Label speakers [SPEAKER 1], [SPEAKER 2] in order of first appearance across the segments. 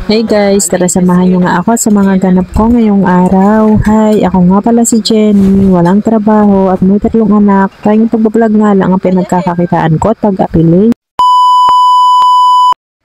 [SPEAKER 1] Hey guys, tara samahan nyo nga ako sa mga ganap ko ngayong araw. Hi, ako nga pala si Jenny, walang trabaho at may 3 anak. Tayong pagbablog nga lang ang pinagkakakitaan ko at pag-apili.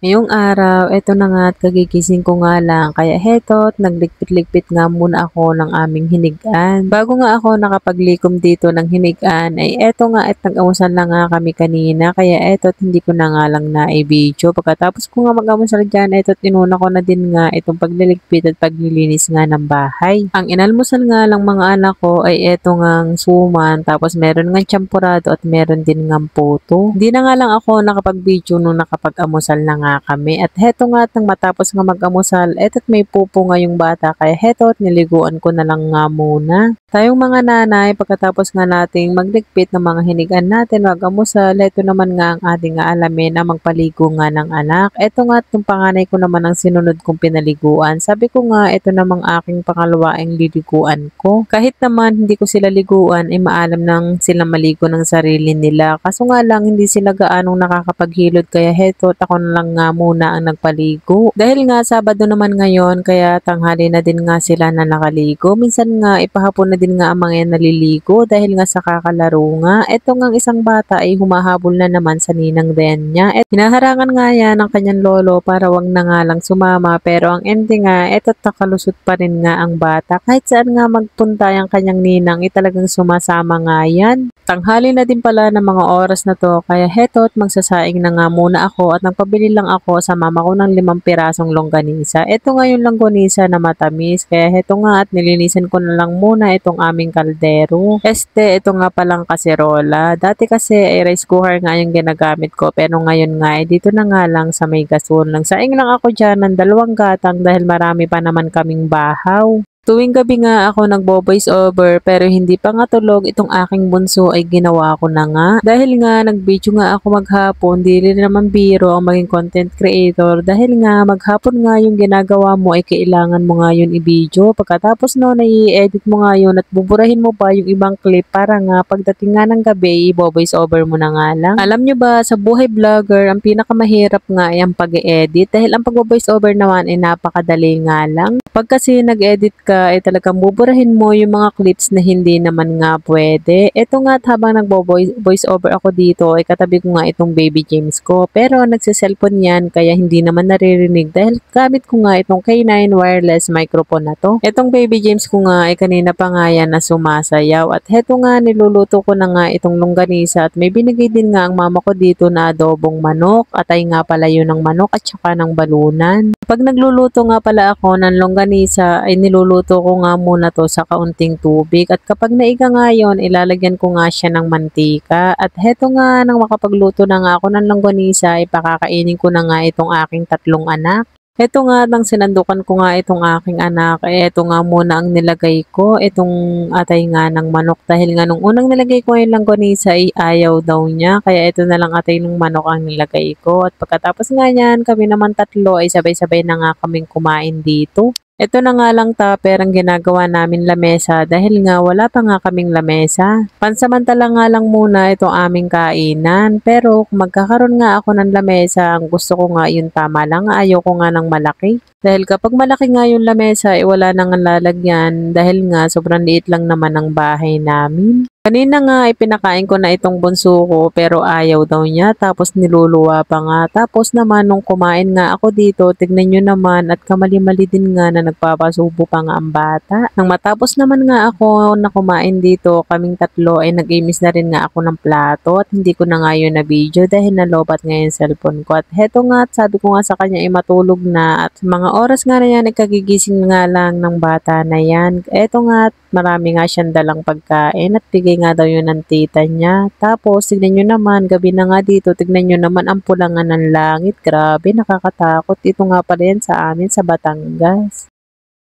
[SPEAKER 1] Ngayong araw, eto na nga at kagigising ko nga lang. Kaya heto't nagligpit-ligpit nga muna ako ng aming hinigaan. Bago nga ako nakapaglikom dito ng hinigaan, ay eto nga at nag-amusan lang nga kami kanina. Kaya eto't hindi ko na nga lang na-video. Pagkatapos ko nga mag-amusal dyan, eto't inuna ko na din nga itong pagliligpit at paglilinis nga ng bahay. Ang inalmusal nga lang mga anak ko ay eto ngang suman. Tapos meron nga champurado at meron din nga puto. Hindi na nga lang ako nakapag-video nung nakapag-amusal na nga kami. At heto nga at nang matapos nga mag-amusal, eto't may pupo nga yung bata. Kaya heto at niliguan ko na lang nga muna. Tayong mga nanay, pagkatapos nga nating magligpit ng mga hinigaan natin, mag-amusal, ito naman nga ang ating alamin na magpaligo nga ng anak. Ito nga at yung panganay ko naman ang sinunod kong pinaliguan. Sabi ko nga, ito namang aking pangalawaing liliguan ko. Kahit naman hindi ko sila liguan, ay maalam nang sila maligo ng sarili nila. Kaso nga lang, hindi sila gaanong nakakapaghilod, kaya heto at ako na lang nga muna ang nagpaligo. Dahil nga Sabado naman ngayon, kaya tanghali na din nga sila na nakaligo. Minsan nga ipahapon na din nga ang mga yan naliligo dahil nga sa kakalaro nga. Ito nga isang bata ay humahabol na naman sa ninang din niya. At hinaharangan nga yan ng kanyang lolo para wag na nga lang sumama, pero ang ending nga, eto't nakalusot pa rin nga ang bata. Kahit saan nga magpunta yung kanyang ninang, talagang sumasama nga yan. Tanghali na din pala ng mga oras na to, kaya heto't magsasaing na nga muna ako at nagpabili lang ako sa mama ko ng 5 pirasong longganisa. Ito nga yung longganisa na matamis, kaya heto nga at nilinisan ko na lang muna itong aming kaldero. Ito nga palang kaserola. Dati kasi ay rice cooker nga yung ginagamit ko, pero ngayon nga dito na nga lang sa may gasol. Nagsaing lang ako dyan ng 2 gatang dahil marami pa naman kaming bahaw. Tuwing gabi nga ako nagbo-voice over pero hindi pa nga tulog itong aking bunso ay ginawa ko na nga. Dahil nga nag-video nga ako maghapon, di rin naman biro ang maging content creator dahil nga maghapon nga yung ginagawa mo ay kailangan mo nga yun i-video. Pagkatapos noon ay i-edit mo nga yun at buburahin mo pa yung ibang clip para nga pagdating nga ng gabi i-voice over mo na nga lang. Alam nyo ba sa buhay vlogger ang pinakamahirap nga ay ang pag-edit dahil ang pag-voice over naman ay napakadali nga lang. Pag kasi nag-edit ka, ay talagang buburahin mo yung mga clips na hindi naman nga pwede. Ito nga at habang nag-voice over ako dito, ay katabi ko nga itong baby James ko. Pero nagsiselfon yan, kaya hindi naman naririnig dahil gamit ko nga itong K9 wireless microphone na to. Itong baby James ko nga ay kanina pa nga yan na sumasayaw. At heto nga, niluluto ko na nga itong longganisa at may binigay din nga ang mama ko dito na adobong manok. At ay nga pala yun ng manok at saka ng balunan. Pag nagluluto nga pala ako ng longganisa, ay niluluto ko nga muna to sa kaunting tubig. At kapag naiga nga yun, ilalagyan ko nga siya ng mantika. At heto nga, nang makapagluto na nga ako ng longganisa, ay pakakainin ko na nga itong aking 3 anak. Ito nga, nang sinandukan ko nga itong aking anak, ito nga muna ang nilagay ko, itong atay nga ng manok. Dahil nga nung unang nilagay ko yung longganisa ay ayaw daw niya, kaya ito na lang atay ng manok ang nilagay ko. At pagkatapos nga niyan, kami naman 3 ay sabay-sabay na nga kaming kumain dito. Ito na nga lang tupper ang ginagawa namin lamesa dahil nga wala pa nga kaming lamesa. Pansamantala nga lang muna itong aming kainan, pero kung magkakaroon nga ako ng lamesa, ang gusto ko nga yun tama lang, ayaw ko nga ng malaki. Dahil kapag malaki nga yung lamesa, wala nang lalagyan dahil nga sobrang liit lang naman ang bahay namin. Kanina nga ipinakain ko na itong bunso ko pero ayaw daw niya tapos niluluwa pa nga. Tapos naman nung kumain nga ako dito, tignan nyo naman at kamali-mali din nga na nagpapasubo pa nga ang bata. Nang matapos naman nga ako na kumain dito, kaming 3 ay nag-imis na rin nga ako ng plato at hindi ko na nga yun na video dahil nalobat nga yung cellphone ko. At heto nga at sabi ko nga sa kanya ay matulog na at mga oras nga na yan ay kagigising nga lang ng bata na yan. Eto nga at marami nga siyang dalang pagkain at bigay nga daw yun ng tita niya. Tapos, tignan nyo naman, gabi na nga dito, tignan nyo naman ang pula nga ng langit. Grabe, nakakatakot. Ito nga pala yan sa amin sa Batangas.